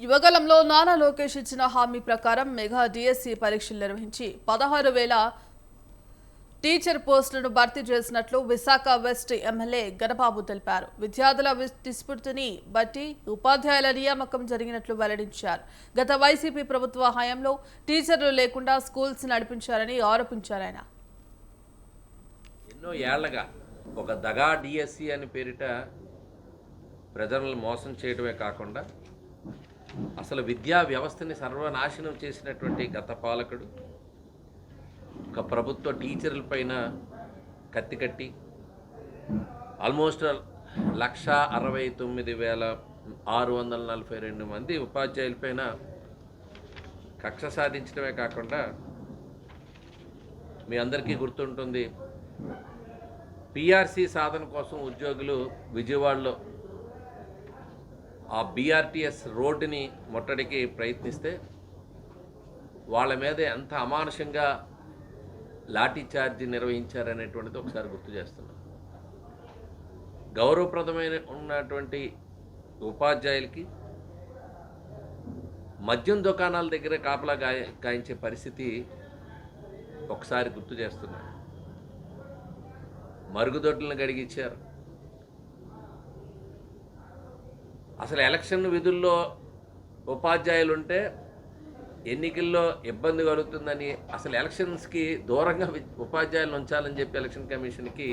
యువగలంలో నారా లోకేష్ ఇచ్చిన హామీ ప్రకారం మెగా డిఎస్సి పరీక్షలు నిర్వహించి 16,000 టీచర్ పోస్టులను భర్తీ చేసినట్లు విశాఖ వెస్ట్ ఎమ్మెల్యే గణబాబు తెలిపారు. విద్యార్థుల విస్ఫూర్తిని బట్టి ఉపాధ్యాయుల నియామకం జరిగినట్లు వెల్లడించారు. గత వైసీపీ ప్రభుత్వ హయాంలో టీచర్లు లేకుండా స్కూల్స్ నడిపించారని ఆరోపించారు. ఆయన ఎన్నో ఏళ్లగా ఒక దగా డిఎస్సి అని పేరిట ప్రజలను మోసం చేయడమే కాకుండా అసలు విద్యా వ్యవస్థని సర్వనాశనం చేసినటువంటి గత పాలకుడు ఒక ప్రభుత్వ టీచర్ల పైన కత్తి కట్టి ఆల్మోస్ట్ 1,69,642 మంది ఉపాధ్యాయులపైన కక్ష సాధించడమే కాకుండా మీ అందరికీ గుర్తుంటుంది, పిఆర్సీ సాధన కోసం ఉద్యోగులు విజయవాడలో ఆ బీఆర్టీఎస్ రోడ్డుని ముట్టడికి ప్రయత్నిస్తే వాళ్ళ మీద ఎంత అమానుషంగా లాఠీ చార్జ్ నిర్వహించారనేటువంటిది ఒకసారి గుర్తు చేస్తున్నాం. గౌరవప్రదమైన ఉన్నటువంటి ఉపాధ్యాయులకి మద్యం దుకాణాల దగ్గర కాపలా గాయించే పరిస్థితి ఒకసారి గుర్తు చేస్తున్నాం. మరుగుదొడ్లను గడిగించారు. అసలు ఎలక్షన్ విధుల్లో ఉపాధ్యాయులు ఉంటే ఎన్నికల్లో ఇబ్బంది కలుగుతుందని అసలు ఎలక్షన్స్కి దూరంగా ఉపాధ్యాయులను ఉంచాలని చెప్పి ఎలక్షన్ కమిషన్కి